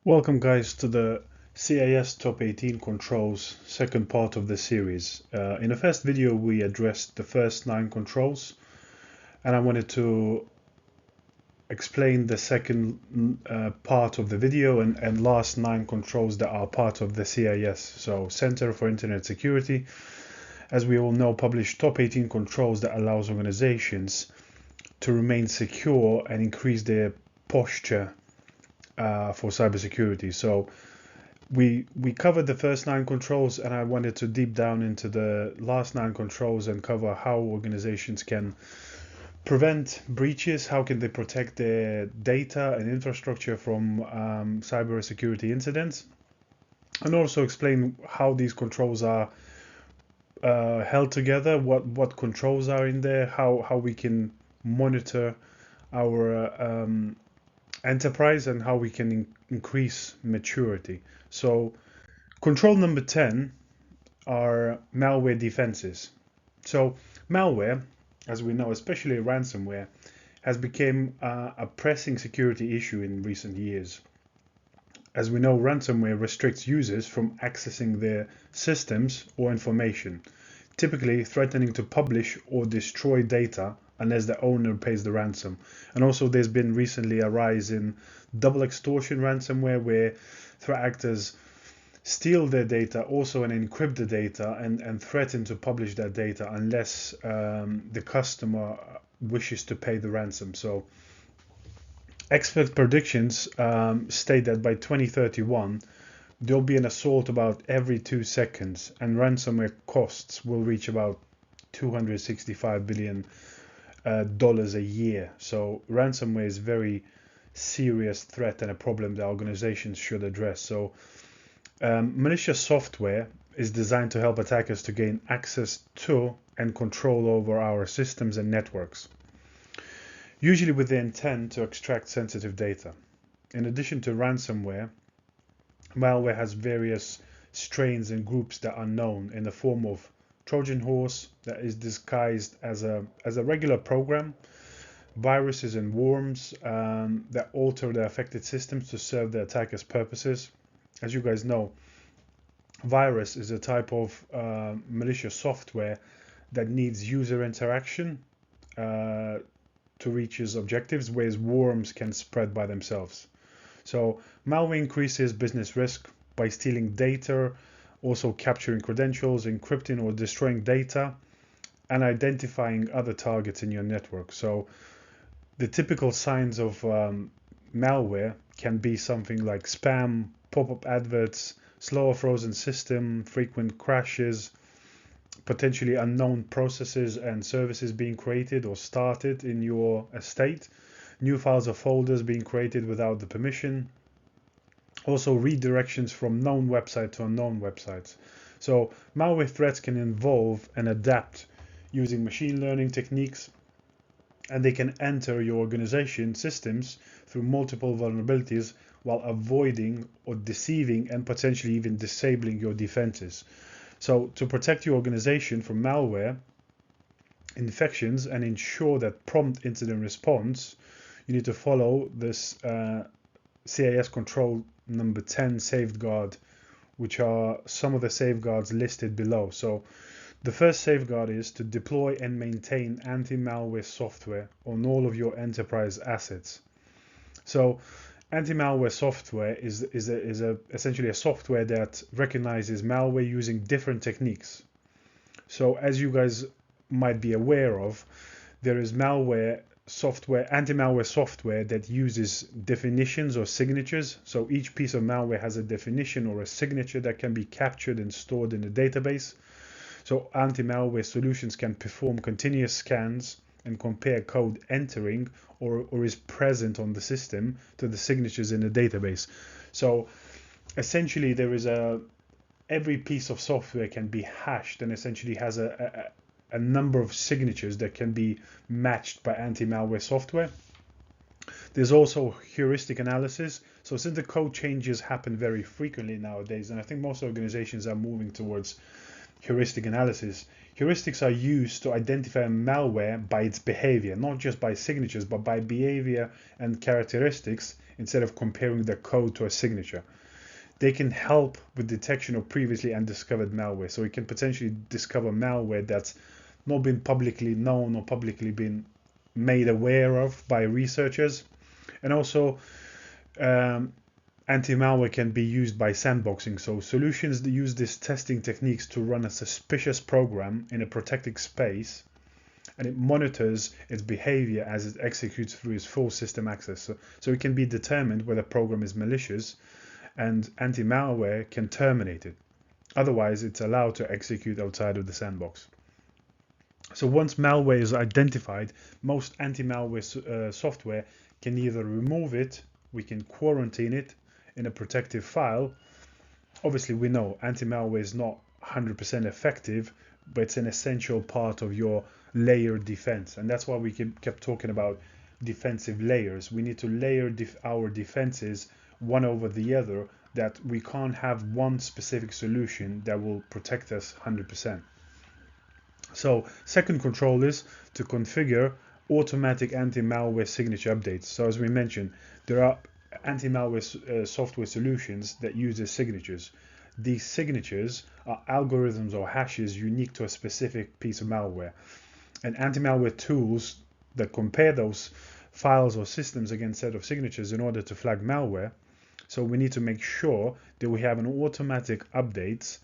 Welcome guys to the CIS Top 18 Controls second part of the series. In the first video we addressed the first 9 controls and I wanted to explain the second part of the video and last 9 controls that are part of the CIS. So Center for Internet Security, as we all know, published top 18 controls that allows organizations to remain secure and increase their posture for cybersecurity. So we covered the first 9 controls, and I wanted to deep down into the last 9 controls and cover how organizations can prevent breaches, how can they protect their data and infrastructure from cybersecurity incidents, and also explain how these controls are held together, what controls are in there, how we can monitor our enterprise and how we can increase maturity. So control number 10 are malware defenses. So malware, as we know, especially ransomware, has become a pressing security issue in recent years. As we know, ransomware restricts users from accessing their systems or information, typically threatening to publish or destroy data unless the owner pays the ransom. And also there's been recently a rise in double extortion ransomware, where threat actors steal their data also and encrypt the data and threaten to publish that data unless the customer wishes to pay the ransom. So expert predictions state that by 2031 there'll be an assault about every 2 seconds, and ransomware costs will reach about $265 billion a year. So ransomware is a very serious threat and a problem that organizations should address. So malicious software is designed to help attackers to gain access to and control over our systems and networks, usually with the intent to extract sensitive data. In addition to ransomware, malware has various strains and groups that are known in the form of Trojan horse that is disguised as a regular program, viruses and worms that alter the affected systems to serve the attacker's purposes. As you guys know, virus is a type of malicious software that needs user interaction to reach its objectives, whereas worms can spread by themselves. So malware increases business risk by stealing data, also capturing credentials, encrypting or destroying data, and identifying other targets in your network. So the typical signs of malware can be something like spam, pop-up adverts, slower frozen system, frequent crashes, potentially unknown processes and services being created or started in your estate, new files or folders being created without the permission, also redirections from known website to unknown websites. So malware threats can involve and adapt using machine learning techniques, and they can enter your organization systems through multiple vulnerabilities while avoiding or deceiving and potentially even disabling your defenses. So to protect your organization from malware infections and ensure that prompt incident response, you need to follow this CIS control number 10 safeguard, which are some of the safeguards listed below. So the first safeguard is to deploy and maintain anti-malware software on all of your enterprise assets. So anti-malware software is essentially a software that recognizes malware using different techniques. So as you guys might be aware of, there is malware software, anti-malware software that uses definitions or signatures. So each piece of malware has a definition or a signature that can be captured and stored in a database. So anti-malware solutions can perform continuous scans and compare code entering or is present on the system to the signatures in the database. So essentially there is every piece of software can be hashed and essentially has a number of signatures that can be matched by anti-malware software. There's also heuristic analysis. So since the code changes happen very frequently nowadays, and I think most organizations are moving towards heuristic analysis. Heuristics are used to identify malware by its behavior, not just by signatures, but by behavior and characteristics instead of comparing the code to a signature. They can help with detection of previously undiscovered malware. So it can potentially discover malware that's not been publicly known or publicly been made aware of by researchers. And also, anti-malware can be used by sandboxing. So solutions that use these testing techniques to run a suspicious program in a protected space, and it monitors its behavior as it executes through its full system access. So it can be determined whether a program is malicious, and anti-malware can terminate it. Otherwise, it's allowed to execute outside of the sandbox. So once malware is identified, most anti-malware software can either remove it, we can quarantine it in a protective file. Obviously, we know anti-malware is not 100% effective, but it's an essential part of your layered defense. And that's why we kept talking about defensive layers. We need to layer our defenses one over the other, that we can't have one specific solution that will protect us 100%. So second control is to configure automatic anti-malware signature updates. So as we mentioned, there are anti-malware software solutions that use the signatures. These signatures are algorithms or hashes unique to a specific piece of malware. And anti-malware tools that compare those files or systems against a set of signatures in order to flag malware. So we need to make sure that we have an automatic updates,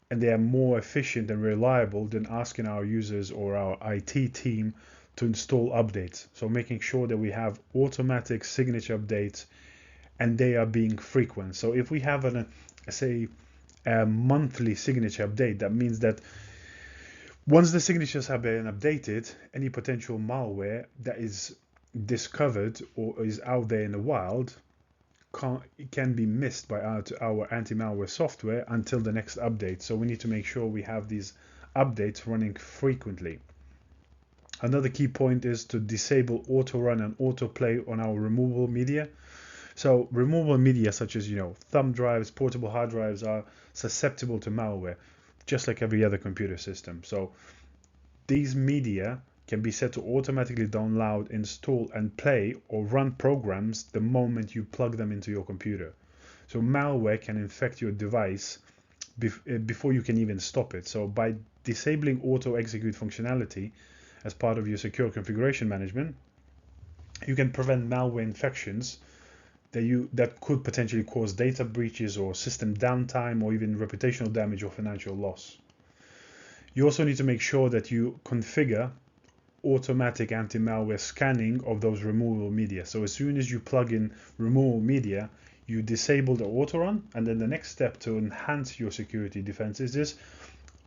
and they are more efficient and reliable than asking our users or our IT team to install updates. So making sure that we have automatic signature updates and they are being frequent. So if we have a monthly signature update, that means that once the signatures have been updated, any potential malware that is discovered or is out there in the wild can be missed by our anti-malware software until the next update. So we need to make sure we have these updates running frequently. Another key point is to disable auto run and autoplay on our removable media. So removable media such as thumb drives, portable hard drives are susceptible to malware, just like every other computer system. So these media can be set to automatically download, install, and play or run programs the moment you plug them into your computer. So malware can infect your device before you can even stop it. So by disabling auto execute functionality as part of your secure configuration management, you can prevent malware infections that could potentially cause data breaches or system downtime or even reputational damage or financial loss. You also need to make sure that you configure automatic anti-malware scanning of those removable media. So as soon as you plug in removable media, you disable the auto run, and then the next step to enhance your security defenses is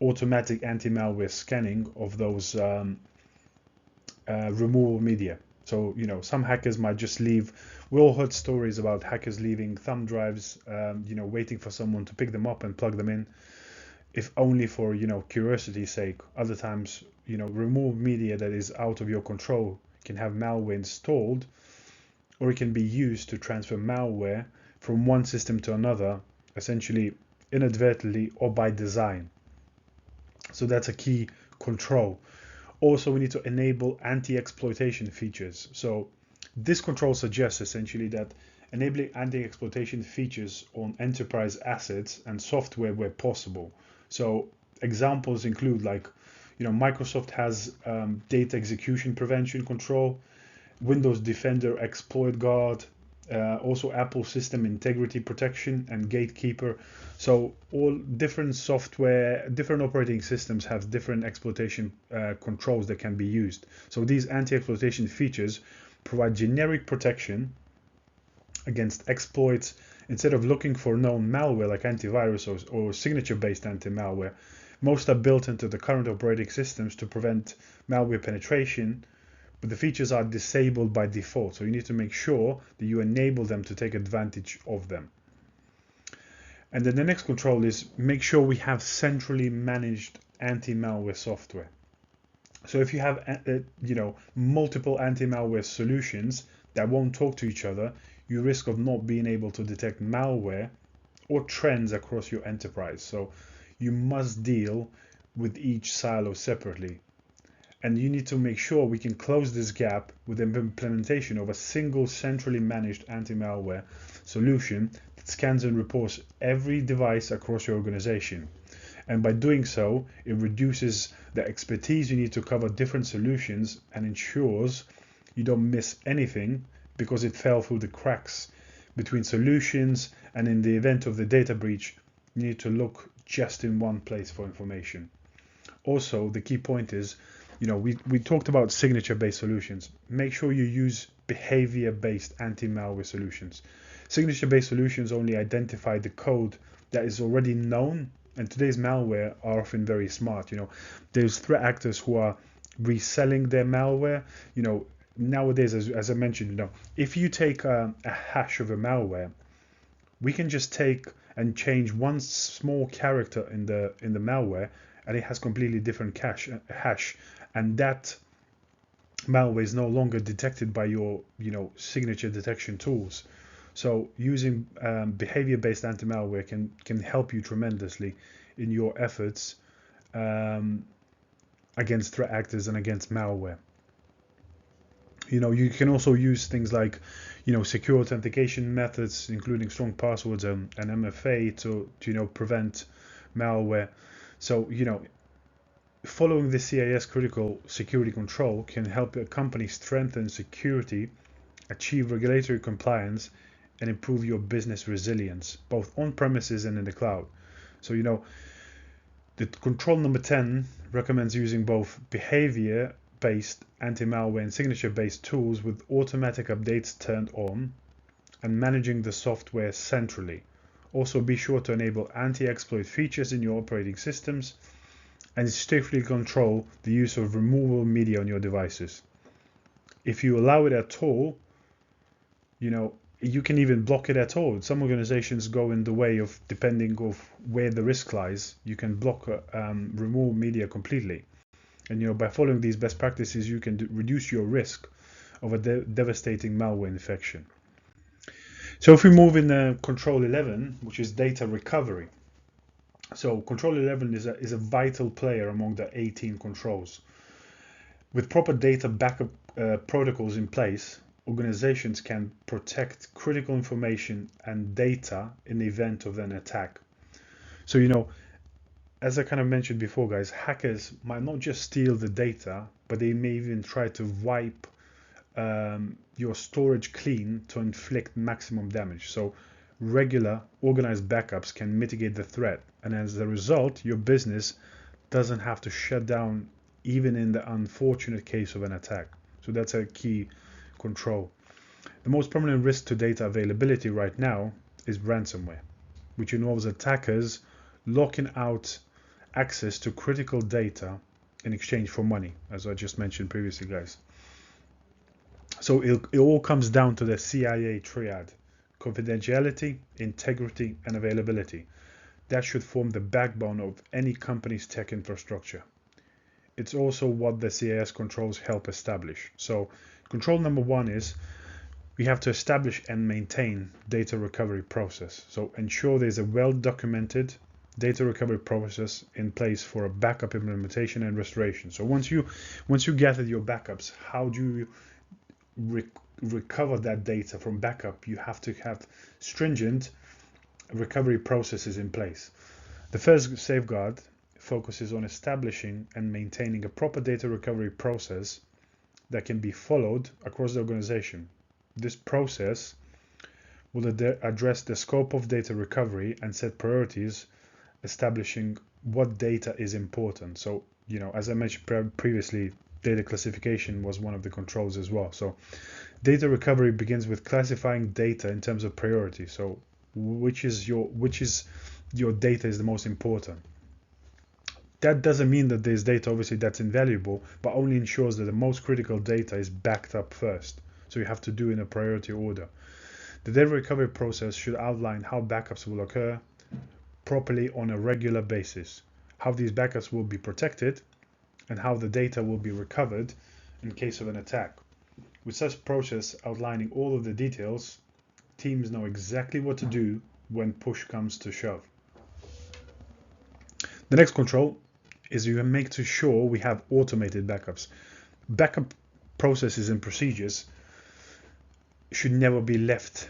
automatic anti-malware scanning of those removable media. So some hackers might just leave. We all heard stories about hackers leaving thumb drives, waiting for someone to pick them up and plug them in, if only for curiosity's sake. Other times, remove media that is out of your control can have malware installed, or it can be used to transfer malware from one system to another, essentially inadvertently or by design. So that's a key control. Also, we need to enable anti-exploitation features. So this control suggests essentially that enabling anti-exploitation features on enterprise assets and software where possible. So examples include Microsoft has data execution prevention control, Windows Defender exploit guard, also Apple system integrity protection and gatekeeper. So all different software, different operating systems have different exploitation controls that can be used. So these anti-exploitation features provide generic protection against exploits. Instead of looking for known malware like antivirus or signature-based anti-malware, most are built into the current operating systems to prevent malware penetration, but the features are disabled by default. So you need to make sure that you enable them to take advantage of them. And then the next control is make sure we have centrally managed anti-malware software. So if you have multiple anti-malware solutions that won't talk to each other, you risk of not being able to detect malware or trends across your enterprise. So you must deal with each silo separately. And you need to make sure we can close this gap with the implementation of a single centrally managed anti-malware solution that scans and reports every device across your organization. And by doing so, it reduces the expertise you need to cover different solutions and ensures you don't miss anything because it fell through the cracks between solutions, and in the event of the data breach, you need to look just in one place for information. Also, the key point is, we talked about signature-based solutions. Make sure you use behavior-based anti-malware solutions. Signature-based solutions only identify the code that is already known, and today's malware are often very smart. There's threat actors who are reselling their malware. Nowadays, as I mentioned, if you take a hash of a malware, we can just take and change one small character in the malware, and it has completely different hash, and that malware is no longer detected by your signature detection tools. So using behavior-based anti-malware can help you tremendously in your efforts against threat actors and against malware. You can also use things like secure authentication methods, including strong passwords and MFA to prevent malware. So following the CIS critical security control can help a company strengthen security, achieve regulatory compliance, and improve your business resilience, both on premises and in the cloud. So the control number 10 recommends using both behavior-based anti-malware and signature-based tools with automatic updates turned on, and managing the software centrally. Also, be sure to enable anti-exploit features in your operating systems and strictly control the use of removable media on your devices. If you allow it at all, you can even block it at all. Some organizations go in the way of, depending on where the risk lies, you can block remove media completely. And by following these best practices, you can reduce your risk of a devastating malware infection. So if we move in control 11, which is data recovery. So control 11 is a vital player among the 18 controls. With proper data backup protocols in place, organizations can protect critical information and data in the event of an attack. So as I kind of mentioned before, guys, hackers might not just steal the data, but they may even try to wipe your storage clean to inflict maximum damage. So regular organized backups can mitigate the threat, and as a result, your business doesn't have to shut down even in the unfortunate case of an attack. So that's a key control. The most prominent risk to data availability right now is ransomware, which involves attackers locking out access to critical data in exchange for money, as I just mentioned previously, guys. So it all comes down to the CIA triad: confidentiality, integrity, and availability. That should form the backbone of any company's tech infrastructure. It's also what the CIS controls help establish. So control number 1 is we have to establish and maintain data recovery process. So ensure there's a well-documented data recovery process in place for a backup implementation and restoration. So once you gather your backups, how do you recover that data from backup? You have to have stringent recovery processes in place. The first safeguard focuses on establishing and maintaining a proper data recovery process that can be followed across the organization. This process will address the scope of data recovery and set priorities, establishing what data is important. So, as I mentioned previously, data classification was one of the controls as well. So data recovery begins with classifying data in terms of priority. So which is your data is the most important. That doesn't mean that there's data obviously that's invaluable, but only ensures that the most critical data is backed up first. So you have to do in a priority order. The data recovery process should outline how backups will occur properly on a regular basis, how these backups will be protected, and how the data will be recovered in case of an attack. With such process outlining all of the details, teams know exactly what to do when push comes to shove. The next control is you make sure we have automated backups. Backup processes and procedures should never be left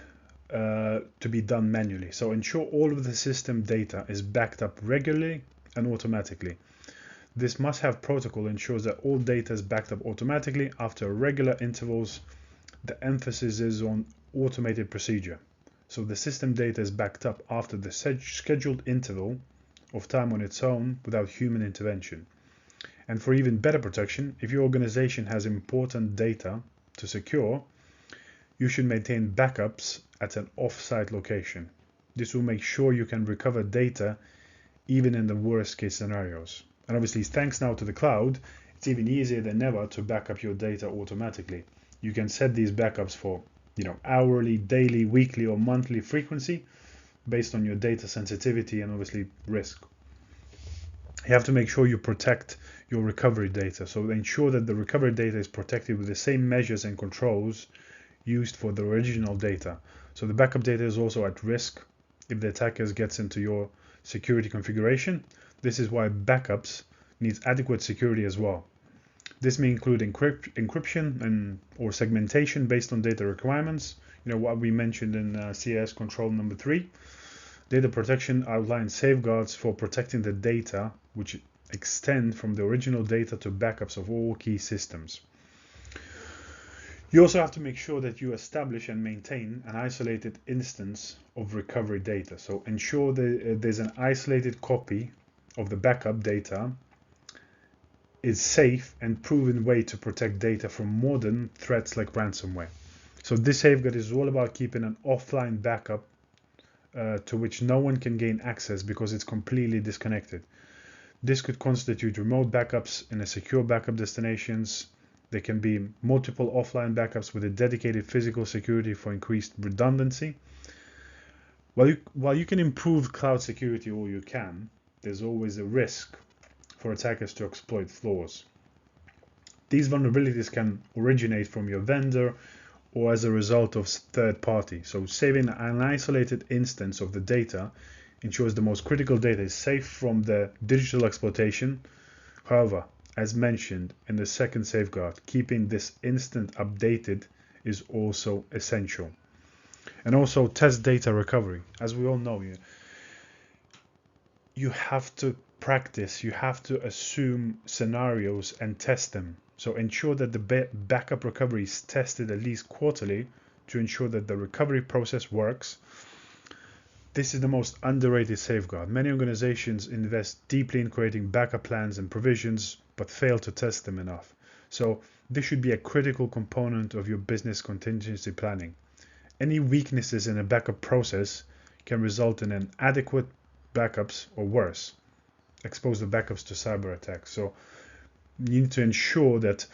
to be done manually. So ensure all of the system data is backed up regularly and automatically. This must-have protocol ensures that all data is backed up automatically after regular intervals. The emphasis is on automated procedure. So the system data is backed up after the scheduled interval of time on its own without human intervention. And for even better protection, if your organization has important data to secure, you should maintain backups at an off-site location. This will make sure you can recover data even in the worst case scenarios. And obviously, thanks now to the cloud, it's even easier than ever to back up your data automatically. You can set these backups for, hourly, daily, weekly, or monthly frequency based on your data sensitivity and obviously risk. You have to make sure you protect your recovery data. So ensure that the recovery data is protected with the same measures and controls used for the original data. So the backup data is also at risk if the attacker gets into your security configuration. This is why backups needs adequate security as well. This may include encryption or segmentation based on data requirements. What we mentioned in CIS control number 3. Data protection outlines safeguards for protecting the data which extend from the original data to backups of all key systems. You also have to make sure that you establish and maintain an isolated instance of recovery data. So ensure that there's an isolated copy of the backup data is safe and proven way to protect data from modern threats like ransomware. So this safeguard is all about keeping an offline backup to which no one can gain access because it's completely disconnected. This could constitute remote backups in a secure backup destinations. There can be multiple offline backups with a dedicated physical security for increased redundancy. While you can improve cloud security all you can, there's always a risk for attackers to exploit flaws. These vulnerabilities can originate from your vendor or as a result of third party. So saving an isolated instance of the data ensures the most critical data is safe from the digital exploitation. However, as mentioned in the second safeguard, keeping this instant updated is also essential. And also test data recovery. As we all know, you have to practice, you have to assume scenarios and test them. So ensure that the backup recovery is tested at least quarterly to ensure that the recovery process works. This is the most underrated safeguard. Many organizations invest deeply in creating backup plans and provisions, but fail to test them enough. So this should be a critical component of your business contingency planning. Any weaknesses in a backup process can result in inadequate backups or worse, expose the backups to cyber attacks. So you need to ensure that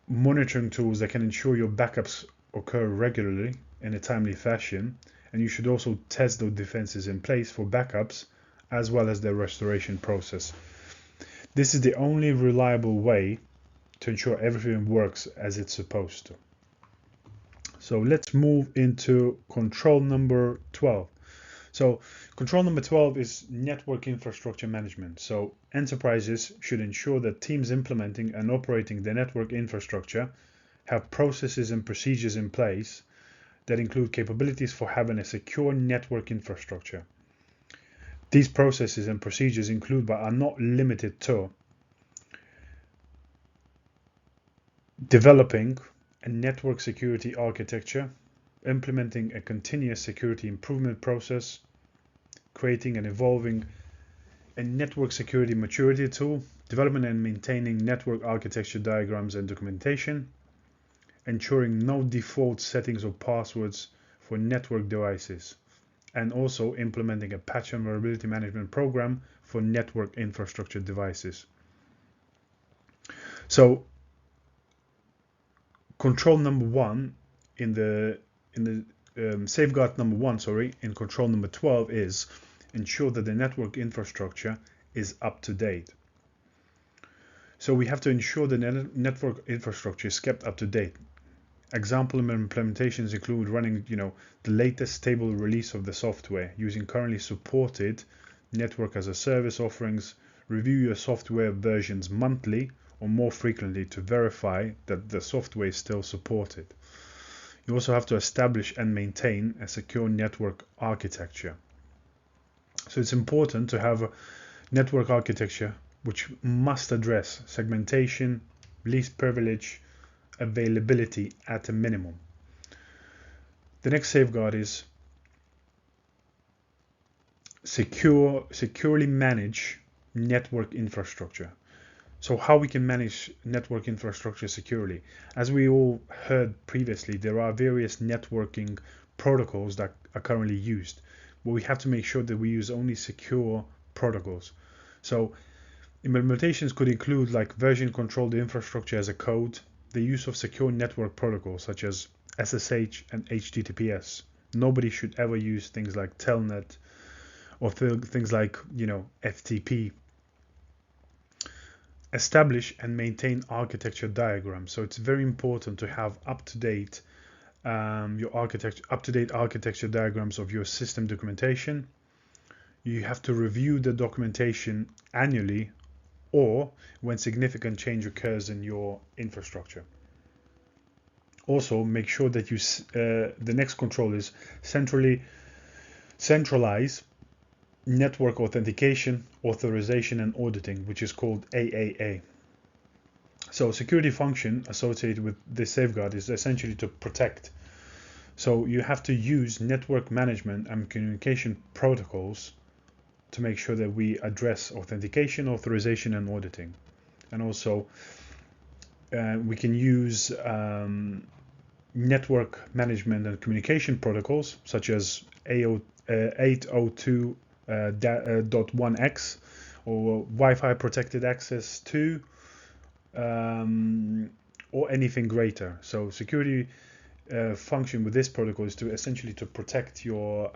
monitoring tools that can ensure your backups occur regularly in a timely fashion, and you should also test those defenses in place for backups as well as the restoration process. This is the only reliable way to ensure everything works as it's supposed to. So let's move into control number 12. So control number 12 is network infrastructure management. So enterprises should ensure that teams implementing and operating the network infrastructure have processes and procedures in place that include capabilities for having a secure network infrastructure. These processes and procedures include but are not limited to developing a network security architecture, implementing a continuous security improvement process, creating and evolving a network security maturity tool, development and maintaining network architecture diagrams and documentation, ensuring no default settings or passwords for network devices, and also implementing a patch and vulnerability management program for network infrastructure devices. So control number 1 in the safeguard number 1, in control number 12 is ensure that the network infrastructure is up to date. So we have to ensure the network infrastructure is kept up to date. Example implementations include running, the latest stable release of the software, using currently supported network as a service offerings, Review your software versions monthly or more frequently to verify that the software is still supported. You also have to establish and maintain a secure network architecture. So it's important to have a network architecture which must address segmentation, least privilege, availability at a minimum. The next safeguard is securely manage network infrastructure. So how we can manage network infrastructure securely. As we all heard previously, there are various networking protocols that are currently used, but we have to make sure that we use only secure protocols. So implementations could include like version controlled infrastructure as a code, the use of secure network protocols such as SSH and HTTPS. Nobody should ever use things like Telnet or things like, FTP. Establish and maintain architecture diagrams. So it's very important to have up-to-date architecture diagrams of your system documentation. You have to review the documentation annually or when significant change occurs in your infrastructure. Also, make sure that the next control is centralize network authentication, authorization, and auditing, which is called AAA. So security function associated with this safeguard is essentially to protect. So you have to use network management and communication protocols to make sure that we address authentication, authorization, and auditing. And also we can use network management and communication protocols such as 802.1x or Wi-Fi protected access 2 or anything greater. So security function with this protocol is to essentially to protect your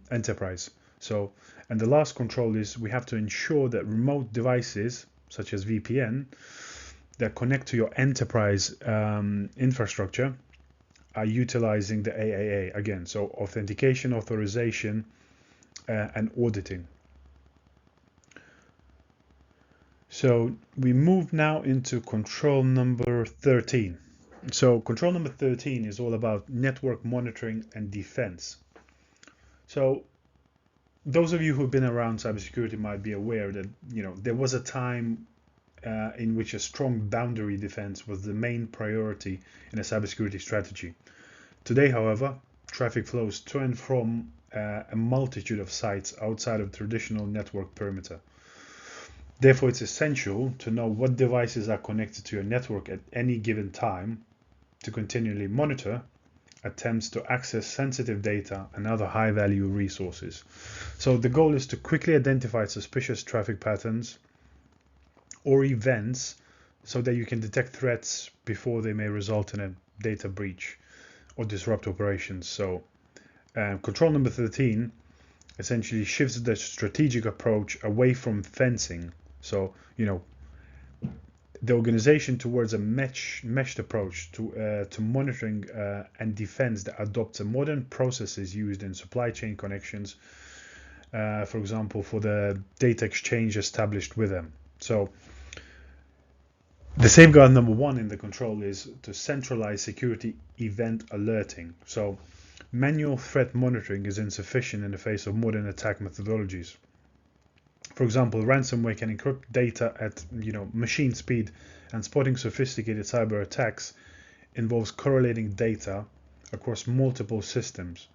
enterprise. So, and the last control is we have to ensure that remote devices such as VPN that connect to your enterprise infrastructure are utilizing the AAA again. So authentication, authorization, and auditing. So we move now into control number 13. So control number 13 is all about network monitoring and defense. So those of you who've been around cybersecurity might be aware that there was a time in which a strong boundary defense was the main priority in a cybersecurity strategy. Today, however, traffic flows to and from a multitude of sites outside of traditional network perimeter. Therefore, it's essential to know what devices are connected to your network at any given time to continually monitor attempts to access sensitive data and other high-value resources. So the goal is to quickly identify suspicious traffic patterns or events so that you can detect threats before they may result in a data breach or disrupt operations. So control number 13 essentially shifts the strategic approach away from fencing. So, the organization towards a meshed approach to monitoring and defense that adopts a modern processes used in supply chain connections, for example, for the data exchange established with them. So the safeguard number 1 in the control is to centralize security event alerting. So manual threat monitoring is insufficient in the face of modern attack methodologies. For example, ransomware can encrypt data at machine speed, and spotting sophisticated cyber attacks involves correlating data across multiple systems.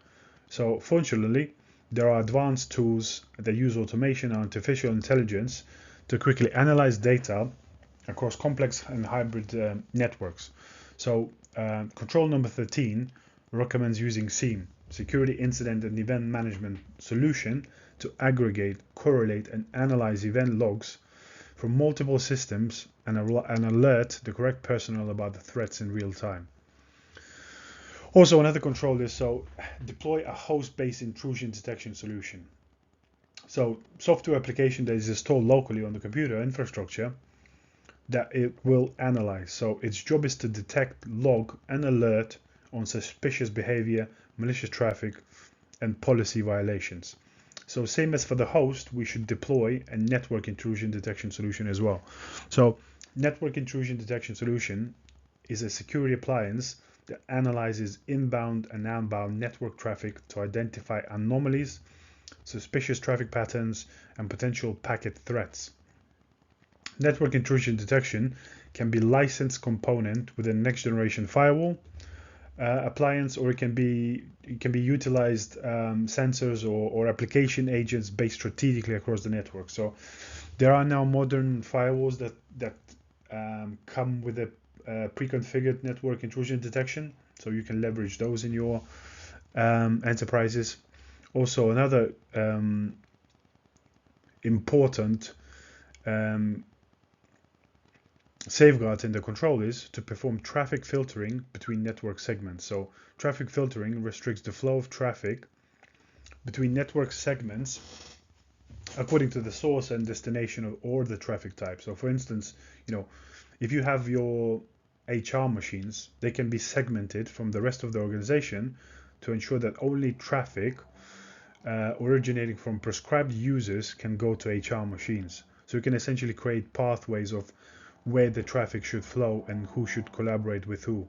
So fortunately, there are advanced tools that use automation and artificial intelligence to quickly analyze data across complex and hybrid networks. So control number 13 recommends using SIEM, Security Incident and Event Management Solution, to aggregate, correlate, and analyze event logs from multiple systems and alert the correct personnel about the threats in real time. Also, another control is deploy a host-based intrusion detection solution. So software application that is installed locally on the computer infrastructure that it will analyze. So its job is to detect, log, and alert on suspicious behavior, malicious traffic, and policy violations. So same as for the host, we should deploy a network intrusion detection solution as well. So network intrusion detection solution is a security appliance that analyzes inbound and outbound network traffic to identify anomalies, suspicious traffic patterns, and potential packet threats. Network intrusion detection can be licensed component within next generation firewall appliance, or it can be utilized sensors or application agents based strategically across the network. So there are now modern firewalls that come with a pre-configured network intrusion detection, so you can leverage those in your enterprises. Also, another important safeguards in the control is to perform traffic filtering between network segments. So traffic filtering restricts the flow of traffic between network segments according to the source and destination or the traffic type. So for instance, if you have your HR machines, they can be segmented from the rest of the organization to ensure that only traffic originating from prescribed users can go to HR machines. So you can essentially create pathways of where the traffic should flow and who should collaborate with who.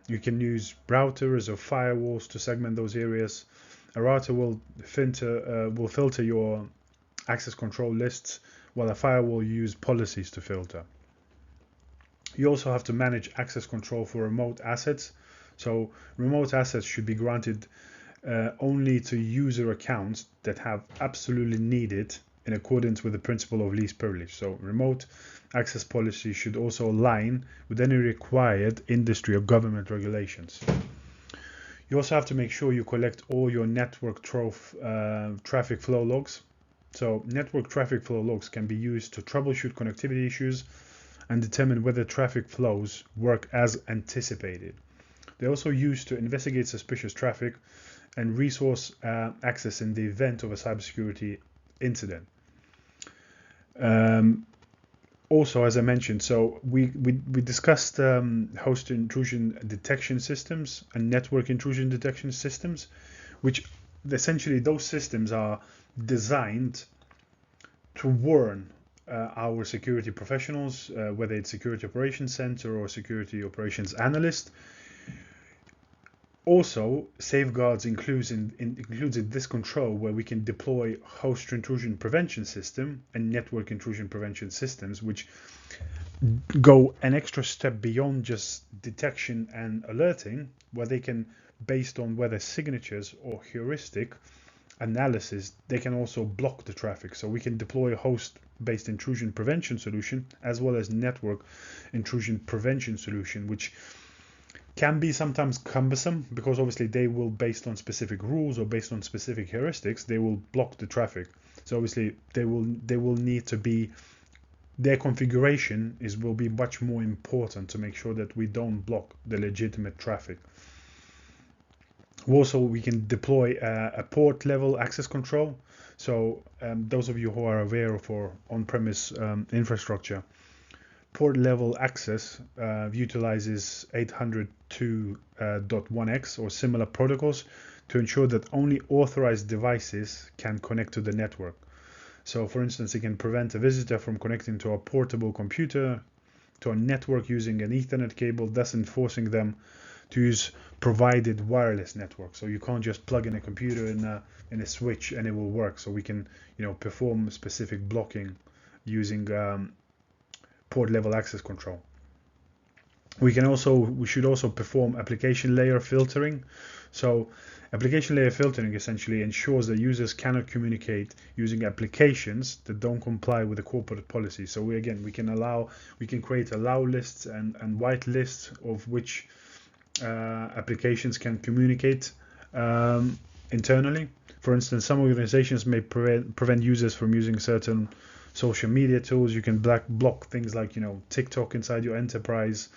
You can use routers or firewalls to segment those areas. A router will filter your access control lists, while a firewall will use policies to filter. You also have to manage access control for remote assets. So remote assets should be granted only to user accounts that have absolutely need it in accordance with the principle of least privilege. So remote access policy should also align with any required industry or government regulations. You also have to make sure you collect all your network traffic flow logs. So network traffic flow logs can be used to troubleshoot connectivity issues and determine whether traffic flows work as anticipated. They're also used to investigate suspicious traffic and resource access in the event of a cybersecurity incident. Also, as I mentioned, so we discussed host intrusion detection systems and network intrusion detection systems, which essentially those systems are designed to warn our security professionals, whether it's security operations center or security operations analyst. Also, safeguards includes in this control where we can deploy host intrusion prevention system and network intrusion prevention systems, which go an extra step beyond just detection and alerting, where they can, based on whether signatures or heuristic analysis, they can also block the traffic. So we can deploy a host-based intrusion prevention solution as well as network intrusion prevention solution, which can be sometimes cumbersome because obviously they will, based on specific rules or based on specific heuristics, they will block the traffic. So obviously they will need to be, their configuration will be much more important to make sure that we don't block the legitimate traffic. Also, we can deploy a port level access control. So those of you who are aware of our on-premise infrastructure, port level access utilizes 802.1x or similar protocols to ensure that only authorized devices can connect to the network. So for instance, it can prevent a visitor from connecting to a portable computer to a network using an Ethernet cable, thus enforcing them to use provided wireless network. So you can't just plug in a computer in a switch and it will work. So we can perform specific blocking using port level access control. We should also perform application layer filtering. So application layer filtering essentially ensures that users cannot communicate using applications that don't comply with the corporate policy. So we can create allow lists and white lists of which applications can communicate internally. For instance, some organizations may prevent users from using certain social media tools. You can block things like TikTok inside your enterprise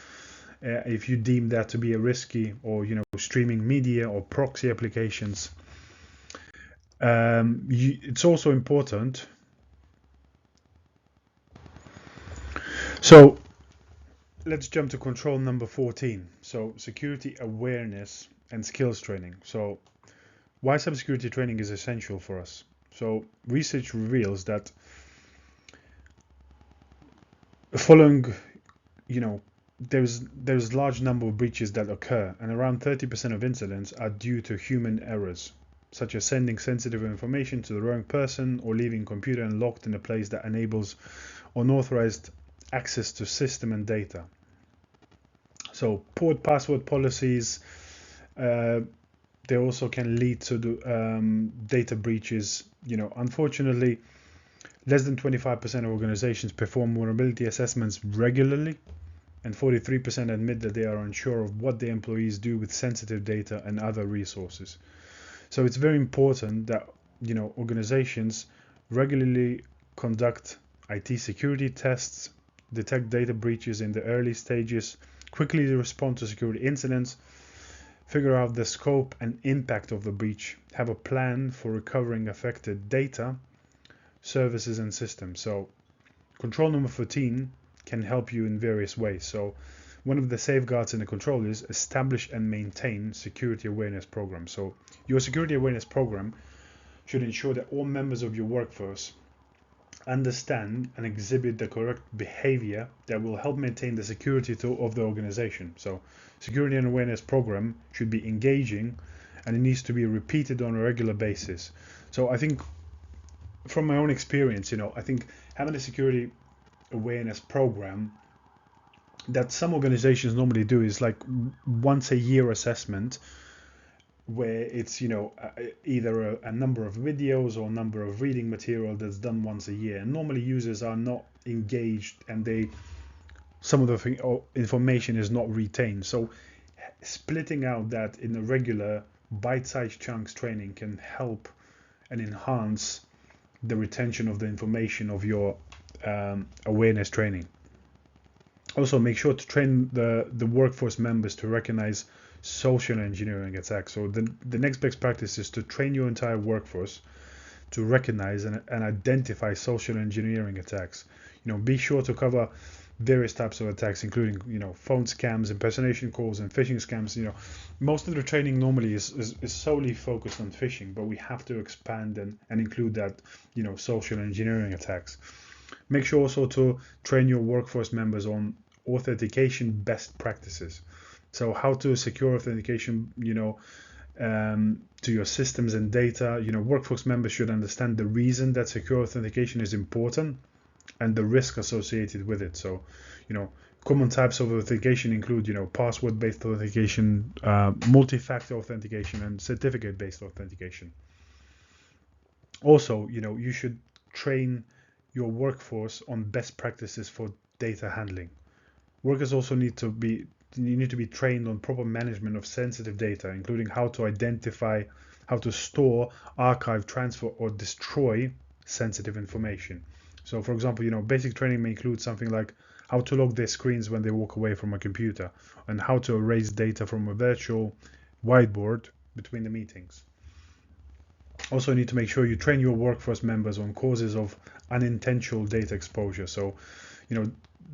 if you deem that to be a risky, or streaming media or proxy applications. It's also important. So let's jump to control number 14. So security awareness and skills training. So why cybersecurity training is essential for us. So research reveals that following, there's large number of breaches that occur, and around 30% of incidents are due to human errors, such as sending sensitive information to the wrong person or leaving computer unlocked in a place that enables unauthorized access to system and data. So poor password policies, they also can lead to data breaches. Unfortunately, less than 25% of organizations perform vulnerability assessments regularly, and 43% admit that they are unsure of what their employees do with sensitive data and other resources. So it's very important that organizations regularly conduct IT security tests, detect data breaches in the early stages, quickly respond to security incidents, figure out the scope and impact of the breach, have a plan for recovering affected data, services and systems. So control number 14 can help you in various ways. So one of the safeguards in the control is establish and maintain security awareness program. So your security awareness program should ensure that all members of your workforce understand and exhibit the correct behavior that will help maintain the security of the organization. So security and awareness program should be engaging, and it needs to be repeated on a regular basis. So I think from my own experience, I think having a security awareness program that some organizations normally do is like once a year assessment, where it's either a number of videos or a number of reading material that's done once a year, and normally users are not engaged, and some of the information is not retained. So splitting out that in a regular bite-sized chunks training can help and enhance the retention of the information of your awareness training. Also, make sure to train the workforce members to recognize social engineering attacks. So the next best practice is to train your entire workforce to recognize and identify social engineering attacks. Be sure to cover various types of attacks, including phone scams, impersonation calls, and phishing scams. Most of the training normally is solely focused on phishing, but we have to expand and include that social engineering attacks. Make sure also to train your workforce members on authentication best practices. So how to secure authentication, to your systems and data. Workforce members should understand the reason that secure authentication is important and the risk associated with it. So, common types of authentication include, password-based authentication, multi-factor authentication, and certificate-based authentication. Also, you should train your workforce on best practices for data handling. Workers also need to be trained on proper management of sensitive data, including how to identify, how to store, archive, transfer, or destroy sensitive information. So, for example, basic training may include something like how to lock their screens when they walk away from a computer, and how to erase data from a virtual whiteboard between the meetings. Also, you need to make sure you train your workforce members on causes of unintentional data exposure. So,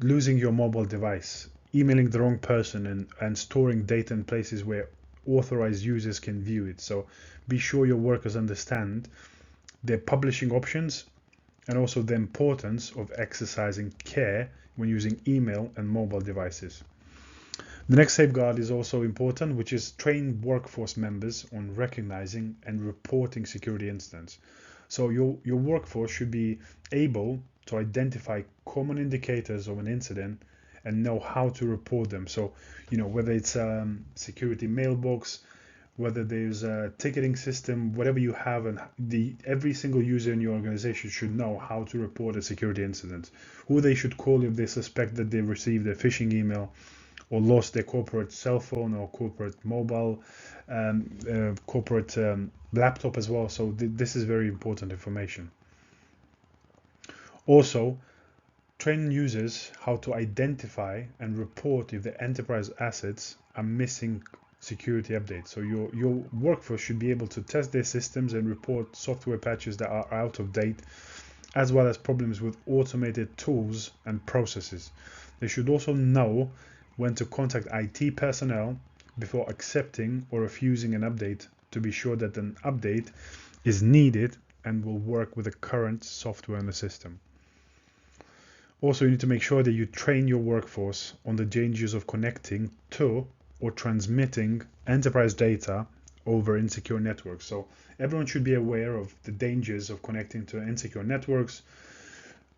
losing your mobile device, emailing the wrong person, and storing data in places where authorized users can view it. So be sure your workers understand their publishing options and also the importance of exercising care when using email and mobile devices. The next safeguard is also important, which is train workforce members on recognizing and reporting security incidents. So your workforce should be able to identify common indicators of an incident and know how to report them. So, whether it's a security mailbox, whether there's a ticketing system, whatever you have, and every single user in your organization should know how to report a security incident, who they should call if they suspect that they received a phishing email or lost their corporate cell phone or corporate mobile, corporate laptop as well. So this is very important information. Also, train users how to identify and report if the enterprise assets are missing security updates. So your workforce should be able to test their systems and report software patches that are out of date, as well as problems with automated tools and processes. They should also know when to contact IT personnel before accepting or refusing an update, to be sure that an update is needed and will work with the current software in the system. Also, you need to make sure that you train your workforce on the dangers of connecting to or transmitting enterprise data over insecure networks. So everyone should be aware of the dangers of connecting to insecure networks.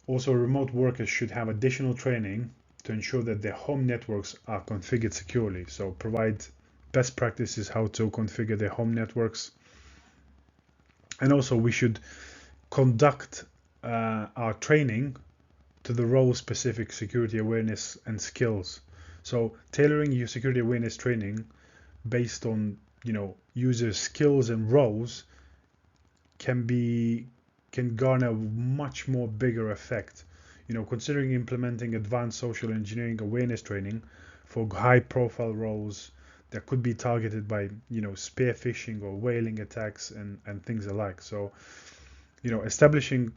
Also, remote workers should have additional training to ensure that their home networks are configured securely. So provide best practices how to configure their home networks. And also we should conduct our training to the role-specific security awareness and skills. So tailoring your security awareness training based on user skills and roles can garner much more bigger effect. Considering implementing advanced social engineering awareness training for high-profile roles that could be targeted by spear phishing or whaling attacks and things alike. So establishing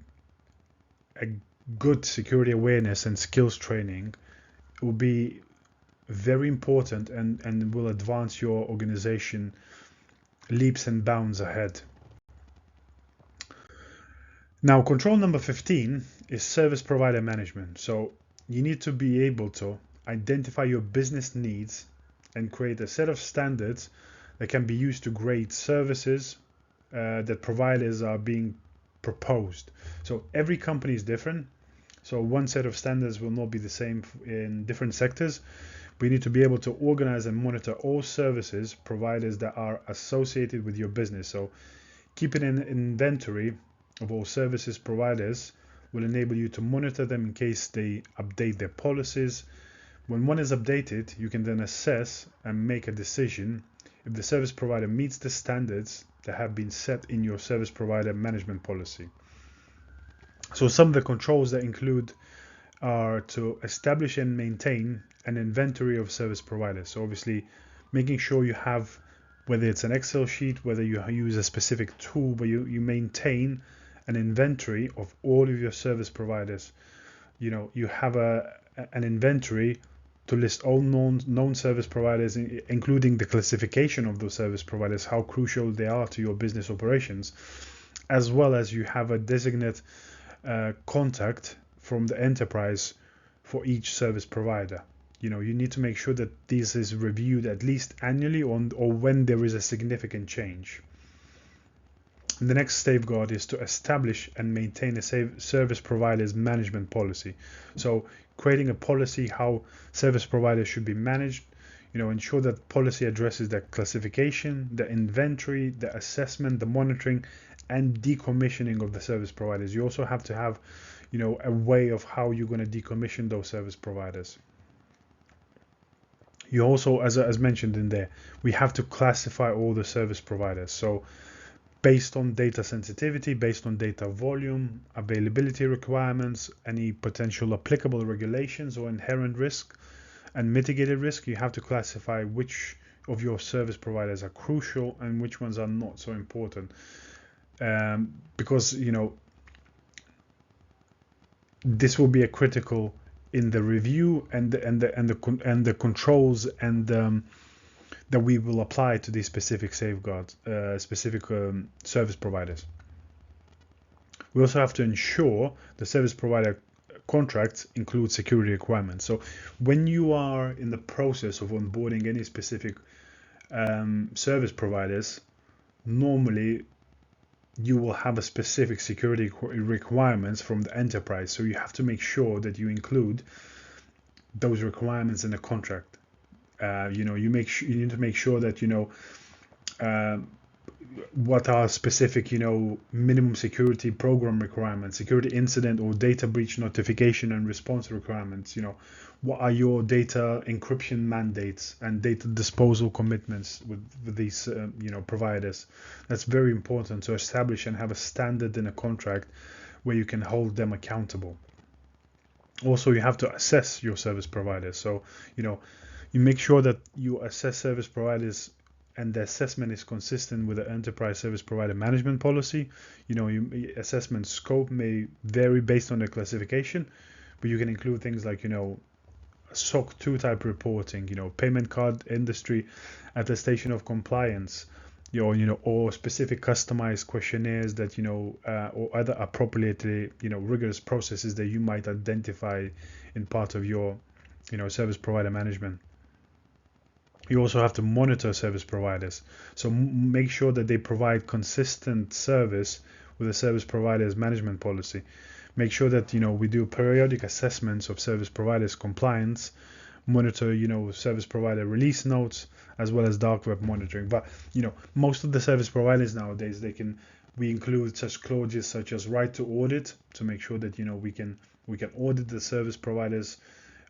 a good security awareness and skills training will be very important and will advance your organization leaps and bounds ahead. Now, control number 15 is service provider management. So you need to be able to identify your business needs and create a set of standards that can be used to grade services that providers are being proposed. So every company is different. So one set of standards will not be the same in different sectors. We need to be able to organize and monitor all services providers that are associated with your business. So keeping an inventory of all services providers will enable you to monitor them in case they update their policies. When one is updated, you can then assess and make a decision if the service provider meets the standards that have been set in your service provider management policy. So some of the controls that include are to establish and maintain an inventory of service providers. So obviously making sure you have, whether it's an Excel sheet, whether you use a specific tool, but you maintain an inventory of all of your service providers. You have an inventory to list all known service providers, including the classification of those service providers, how crucial they are to your business operations, as well as you have a designated contact from the enterprise for each service provider. You need to make sure that this is reviewed at least annually or when there is a significant change. And the next safeguard is to establish and maintain a service provider's management policy. So creating a policy how service providers should be managed, ensure that policy addresses the classification, the inventory, the assessment, the monitoring, and decommissioning of the service providers. You also have to have, a way of how you're going to decommission those service providers. You also, as mentioned in there, we have to classify all the service providers. So based on data sensitivity, based on data volume, availability requirements, any potential applicable regulations or inherent risk and mitigated risk, you have to classify which of your service providers are crucial and which ones are not so important. Because this will be a critical in the review and the controls and that we will apply to these specific safeguards, specific service providers. We also have to ensure the service provider contracts include security requirements. So when you are in the process of onboarding any specific service providers, normally you will have a specific security requirements from the enterprise. So you have to make sure that you include those requirements in the contract. You need to make sure that what are specific minimum security program requirements, security incident or data breach notification and response requirements. What are your data encryption mandates and data disposal commitments with these providers. That's very important to establish and have a standard in a contract where you can hold them accountable. Also, you have to assess your service providers. So you make sure that you assess service providers and the assessment is consistent with the enterprise service provider management policy. Assessment scope may vary based on the classification, but you can include things like SOC 2 type reporting, payment card industry attestation of compliance, or specific customized questionnaires that, or other appropriately, rigorous processes that you might identify in part of your, service provider management. You also have to monitor service providers. So make sure that they provide consistent service with the service provider's management policy. Make sure that, we do periodic assessments of service providers' compliance, monitor, service provider release notes, as well as dark web monitoring. But, most of the service providers nowadays, we include such clauses such as right to audit to make sure that, we can audit the service providers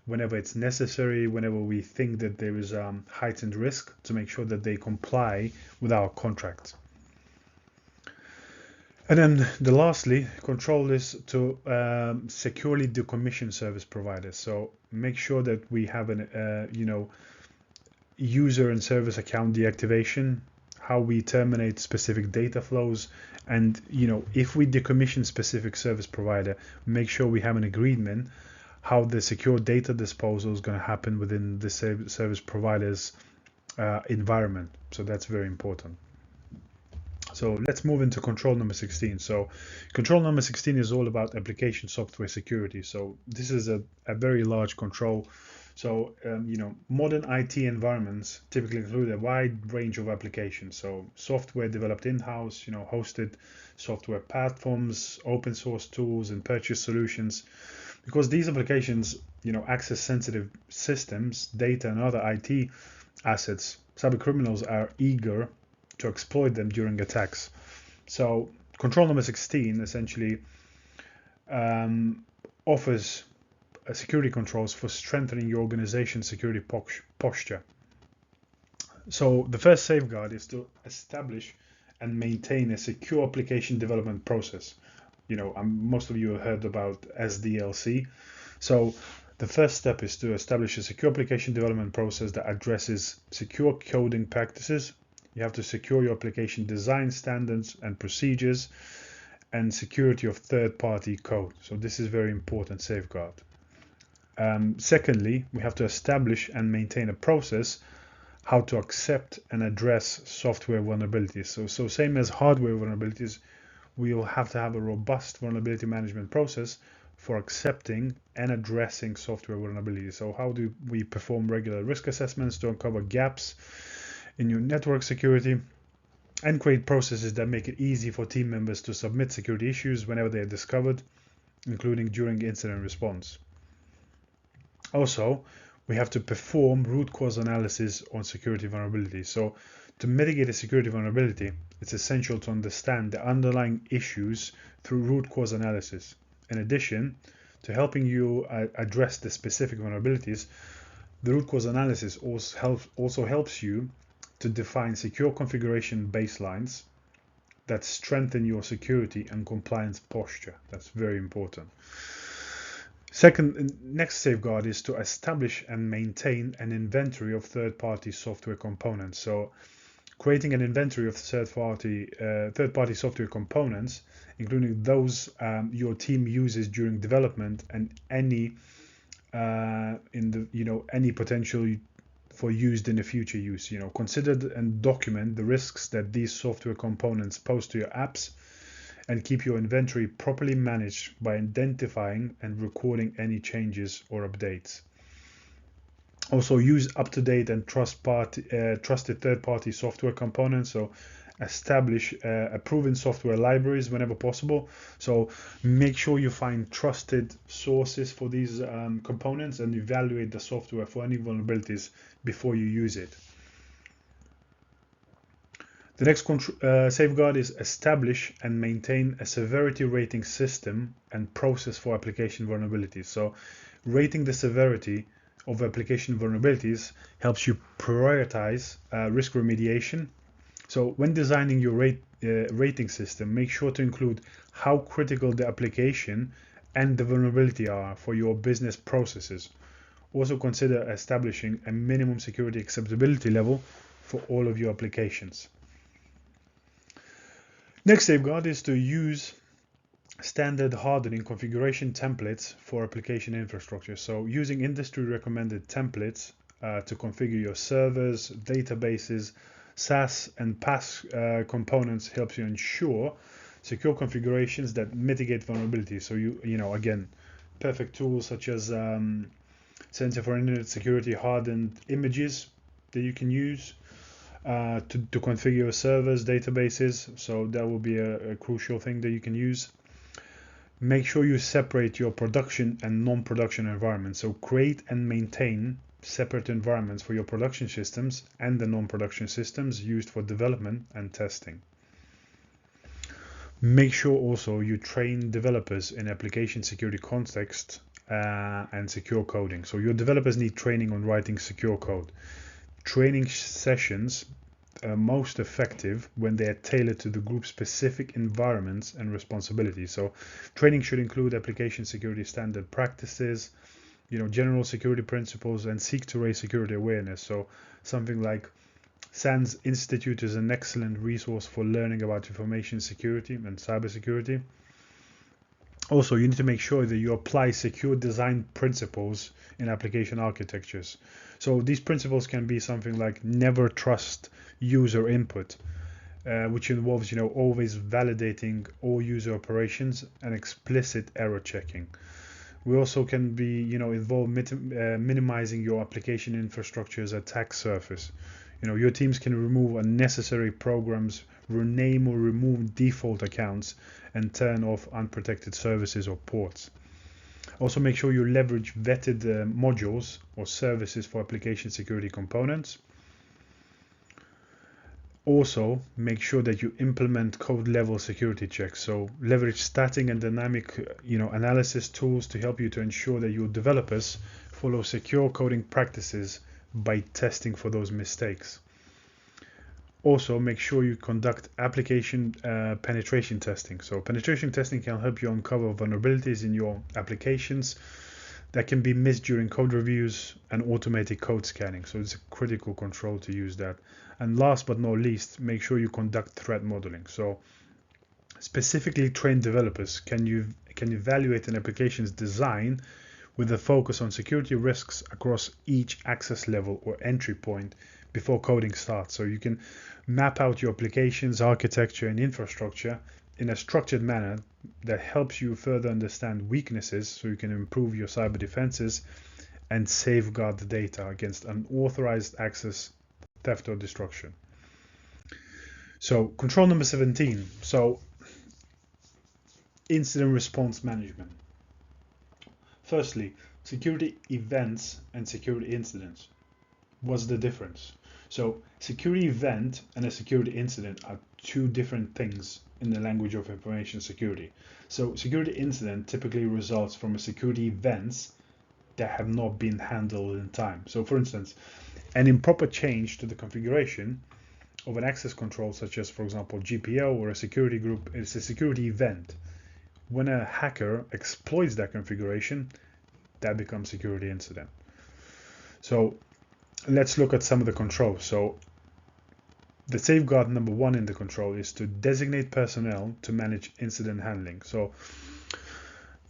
whenever it's necessary, whenever we think that there is heightened risk, to make sure that they comply with our contracts. And then lastly, control is to securely decommission service providers. So make sure that we have an user and service account deactivation, how we terminate specific data flows, and if we decommission specific service provider, make sure we have an agreement how the secure data disposal is going to happen within the service provider's environment. So that's very important. So let's move into control number 16. So control number 16 is all about application software security. So this is a very large control. So, modern IT environments typically include a wide range of applications. So software developed in-house, hosted software platforms, open source tools, and purchase solutions. Because these applications, access sensitive systems, data, and other IT assets, cybercriminals are eager to exploit them during attacks. So control number 16 essentially offers security controls for strengthening your organization's security posture. So the first safeguard is to establish and maintain a secure application development process. Most of you have heard about SDLC. So the first step is to establish a secure application development process that addresses secure coding practices. You have to secure your application design standards and procedures and security of third-party code. So this is very important safeguard. Secondly, we have to establish and maintain a process how to accept and address software vulnerabilities. So same as hardware vulnerabilities, we will have to have a robust vulnerability management process for accepting and addressing software vulnerabilities. So how do we perform regular risk assessments to uncover gaps in your network security and create processes that make it easy for team members to submit security issues whenever they are discovered, including during incident response. Also, we have to perform root cause analysis on security vulnerabilities. So to mitigate a security vulnerability, it's essential to understand the underlying issues through root cause analysis. In addition to helping you address the specific vulnerabilities, the root cause analysis also helps you to define secure configuration baselines that strengthen your security and compliance posture. That's very important. Next safeguard is to establish and maintain an inventory of third-party software components. So creating an inventory of third-party software components, including those your team uses during development and any any potential for used in the future use. Consider and document the risks that these software components pose to your apps, and keep your inventory properly managed by identifying and recording any changes or updates. Also, use up-to-date and trusted third-party software components. So establish proven software libraries whenever possible. So make sure you find trusted sources for these components and evaluate the software for any vulnerabilities before you use it. The next safeguard is establish and maintain a severity rating system and process for application vulnerabilities. So rating the severity of application vulnerabilities helps you prioritize risk remediation. So when designing your rating system, make sure to include how critical the application and the vulnerability are for your business processes. Also consider establishing a minimum security acceptability level for all of your applications. Next safeguard is to use standard hardening configuration templates for application infrastructure. So using industry recommended templates to configure your servers, databases, SAS and PAS components helps you ensure secure configurations that mitigate vulnerabilities. So again, perfect tools such as Center for Internet Security hardened images that you can use to configure your servers, databases. So that will be a crucial thing that you can use. Make sure you separate your production and non-production environments. So create and maintain separate environments for your production systems and the non-production systems used for development and testing. Make sure also you train developers in application security context and secure coding. So your developers need training on writing secure code. Training sessions are most effective when they are tailored to the group's specific environments and responsibilities. So training should include application security standard practices, general security principles, and seek to raise security awareness. So something like SANS Institute is an excellent resource for learning about information security and cybersecurity. Also, you need to make sure that you apply secure design principles in application architectures. So these principles can be something like never trust user input, which involves always validating all user operations and explicit error checking. We also can be involved minimizing your application infrastructure's attack surface. Your teams can remove unnecessary programs, rename or remove default accounts, and turn off unprotected services or ports. Also, make sure you leverage vetted modules or services for application security components. Also, make sure that you implement code level security checks. So leverage static and dynamic analysis tools to help you to ensure that your developers follow secure coding practices by testing for those mistakes. Also, make sure you conduct application penetration testing. So penetration testing can help you uncover vulnerabilities in your applications that can be missed during code reviews and automated code scanning. So it's a critical control to use that. And last but not least, make sure you conduct threat modeling. So specifically trained developers can evaluate an application's design with a focus on security risks across each access level or entry point before coding starts. So you can map out your application's architecture and infrastructure in a structured manner that helps you further understand weaknesses so you can improve your cyber defenses and safeguard the data against unauthorized access, theft, or destruction. So control number 17. So incident response management. Firstly, security events and security incidents. What's the difference? So security event and a security incident are two different things in the language of information security. So security incident typically results from a security events that have not been handled in time. So for instance, an improper change to the configuration of an access control, such as for example GPO or a security group, is a security event. When a hacker exploits that configuration, that becomes security incident. So let's look at some of the controls. So the safeguard number 1 in the control is to designate personnel to manage incident handling. So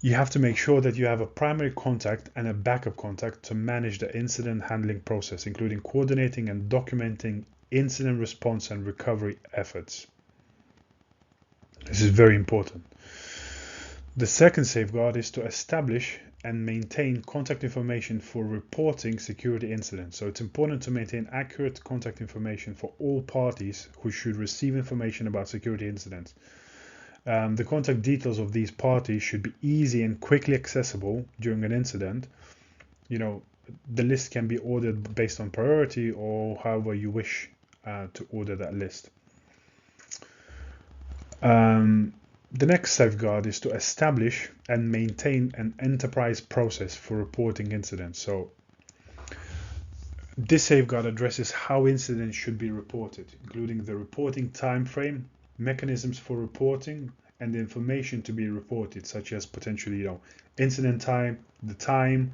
you have to make sure that you have a primary contact and a backup contact to manage the incident handling process, including coordinating and documenting incident response and recovery efforts. This is very important. The second safeguard is to establish and maintain contact information for reporting security incidents. So it's important to maintain accurate contact information for all parties who should receive information about security incidents. The contact details of these parties should be easy and quickly accessible during an incident. The list can be ordered based on priority or however you wish to order that list. The next safeguard is to establish and maintain an enterprise process for reporting incidents. So this safeguard addresses how incidents should be reported, including the reporting time frame, mechanisms for reporting, and the information to be reported, such as potentially incident type, the time,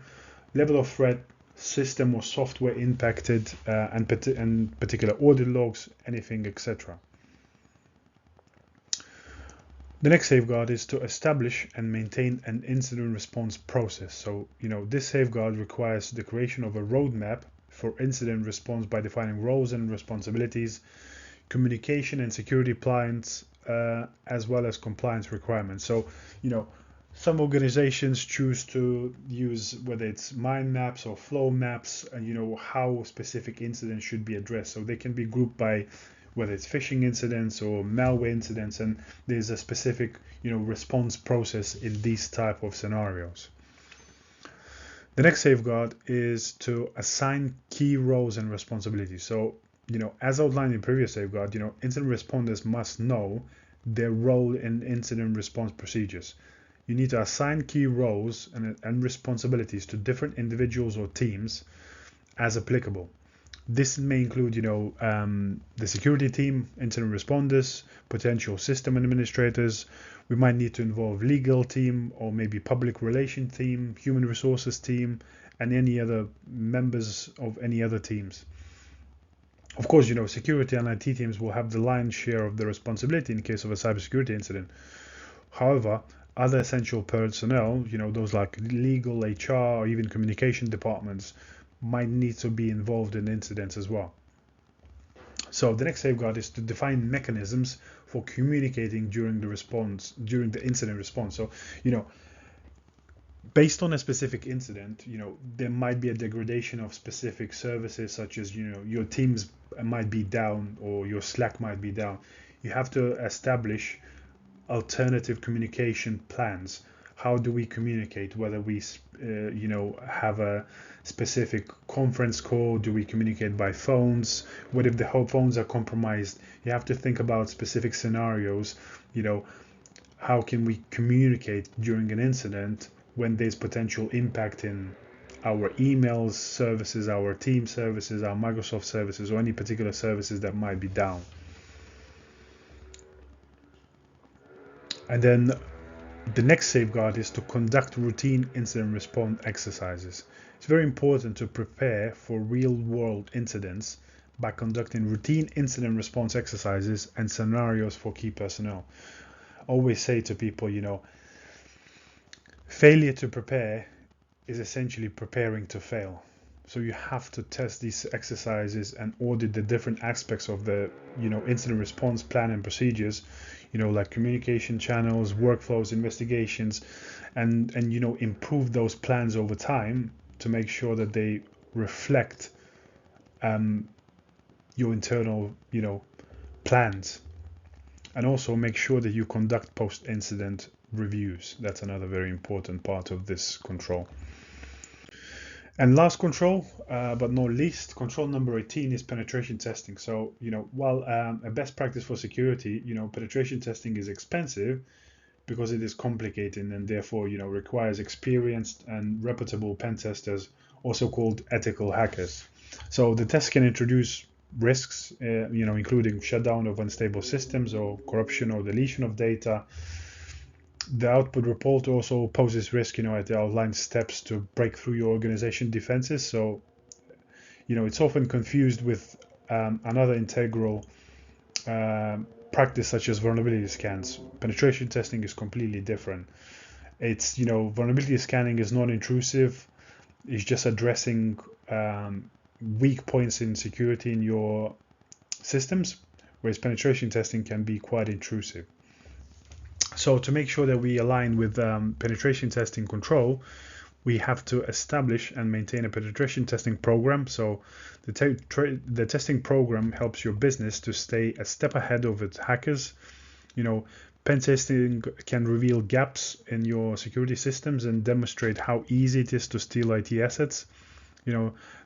level of threat, system or software impacted, and particular audit logs, anything, etc. The next safeguard is to establish and maintain an incident response process. So, this safeguard requires the creation of a roadmap for incident response by defining roles and responsibilities, communication and security plans, as well as compliance requirements. So, some organizations choose to use whether it's mind maps or flow maps, and how specific incidents should be addressed. So they can be grouped by whether it's phishing incidents or malware incidents, and there's a specific response process in these type of scenarios. The next safeguard is to assign key roles and responsibilities. So as outlined in previous safeguard, incident responders must know their role in incident response procedures. You need to assign key roles and responsibilities to different individuals or teams as applicable. This may include, the security team, incident responders, potential system administrators. We might need to involve legal team or maybe public relation team, human resources team, and any other members of any other teams. Of course, security and IT teams will have the lion's share of the responsibility in case of a cybersecurity incident. However, other essential personnel, those like legal, HR, or even communication departments, might need to be involved in incidents as well. So the next safeguard is to define mechanisms for communicating during the incident response. So, based on a specific incident, there might be a degradation of specific services, such as, your Teams might be down or your Slack might be down. You have to establish alternative communication plans. How do we communicate? Whether we, have a specific conference call, do we communicate by phones? What if the whole phones are compromised? You have to think about specific scenarios. How can we communicate during an incident when there's potential impact in our emails services, our team services, our Microsoft services, or any particular services that might be down. And then the next safeguard is to conduct routine incident response exercises. It's very important to prepare for real-world incidents by conducting routine incident response exercises and scenarios for key personnel. I always say to people, failure to prepare is essentially preparing to fail. So you have to test these exercises and audit the different aspects of the, incident response plan and procedures, like communication channels, workflows, investigations, and improve those plans over time to make sure that they reflect your internal, plans. And also make sure that you conduct post-incident reviews. That's another very important part of this control. And last control, but not least, control number 18 is penetration testing. So, while a best practice for security, penetration testing is expensive because it is complicated and therefore, requires experienced and reputable pen testers, also called ethical hackers. So the test can introduce risks, including shutdown of unstable systems or corruption or deletion of data. The output report also poses risk, it outlines steps to break through your organization defenses. So, it's often confused with another integral practice such as vulnerability scans. Penetration testing is completely different. It's, vulnerability scanning is non-intrusive. It's just addressing weak points in security in your systems, whereas penetration testing can be quite intrusive. So to make sure that we align with penetration testing control, we have to establish and maintain a penetration testing program. So the testing program helps your business to stay a step ahead of its hackers. Pen testing can reveal gaps in your security systems and demonstrate how easy it is to steal IT assets.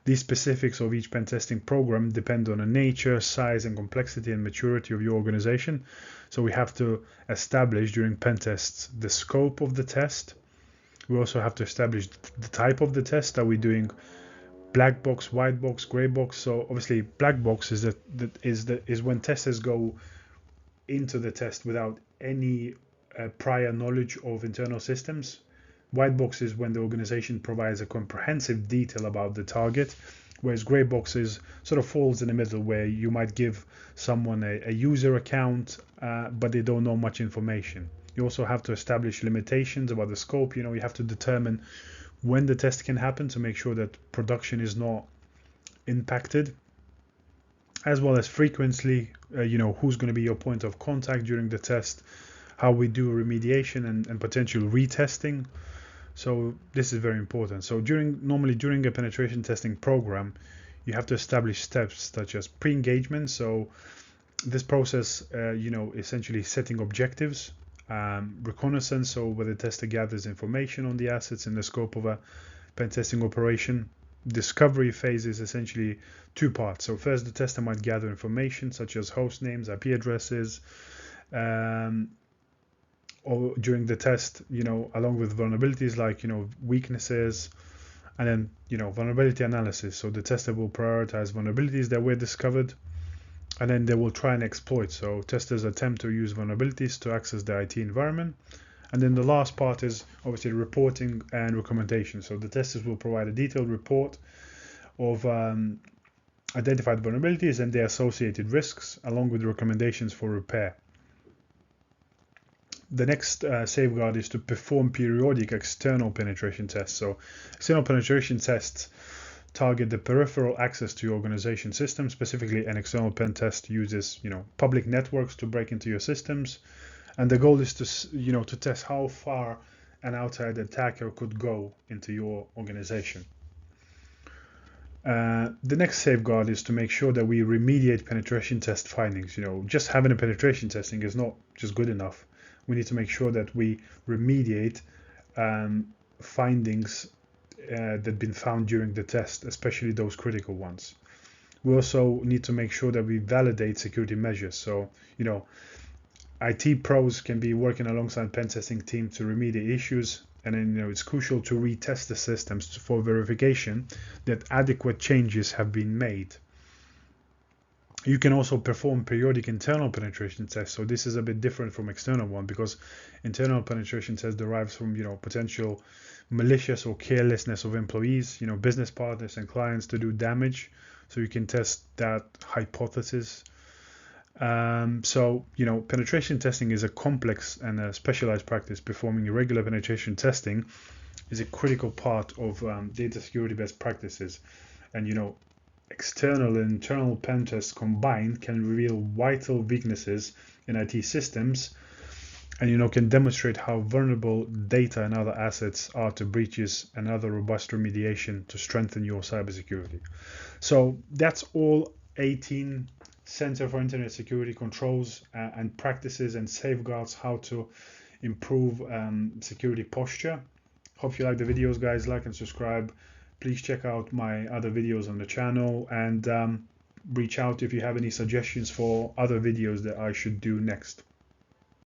These specifics of each pen testing program depend on the nature, size, and complexity and maturity of your organization. So we have to establish during pen tests the scope of the test. We also have to establish the type of the test. Are we doing black box, white box, gray box? So obviously, black box is when testers go into the test without any prior knowledge of internal systems. White box is when the organization provides a comprehensive detail about the target, whereas gray boxes sort of falls in the middle, where you might give someone a user account, but they don't know much information. You also have to establish limitations about the scope. You have to determine when the test can happen to make sure that production is not impacted, as well as frequently, who's going to be your point of contact during the test, how we do remediation and potential retesting. So this is very important. So normally during a penetration testing program, you have to establish steps such as pre-engagement. So this process, essentially setting objectives, reconnaissance, so where the tester gathers information on the assets in the scope of a pen testing operation. Discovery phase is essentially two parts. So first, the tester might gather information such as host names, IP addresses, or during the test, along with vulnerabilities like, weaknesses, and then, vulnerability analysis. So the tester will prioritize vulnerabilities that were discovered, and then they will try and exploit. So testers attempt to use vulnerabilities to access the IT environment. And then the last part is obviously reporting and recommendation. So the testers will provide a detailed report of identified vulnerabilities and their associated risks, along with recommendations for repair. The next safeguard is to perform periodic external penetration tests. So external penetration tests target the peripheral access to your organization system. Specifically, an external pen test uses, public networks to break into your systems. And the goal is to, to test how far an outside attacker could go into your organization. The next safeguard is to make sure that we remediate penetration test findings. Just having a penetration testing is not just good enough. We need to make sure that we remediate findings that have been found during the test, especially those critical ones. We also need to make sure that we validate security measures. So, IT pros can be working alongside pen testing team to remediate issues, and then it's crucial to retest the systems for verification that adequate changes have been made. You can also perform periodic internal penetration tests. So this is a bit different from external one, because internal penetration test derives from potential malicious or carelessness of employees, business partners and clients to do damage. So you can test that hypothesis. Penetration testing is a complex and a specialized practice. Performing regular penetration testing is a critical part of data security best practices. And external and internal pen tests combined can reveal vital weaknesses in IT systems, and can demonstrate how vulnerable data and other assets are to breaches, and other robust remediation to strengthen your cybersecurity. So that's all 18 Center for Internet Security controls and practices and safeguards, how to improve security posture. Hope you like the videos, guys. Like and subscribe. Please check out my other videos on the channel, and reach out if you have any suggestions for other videos that I should do next.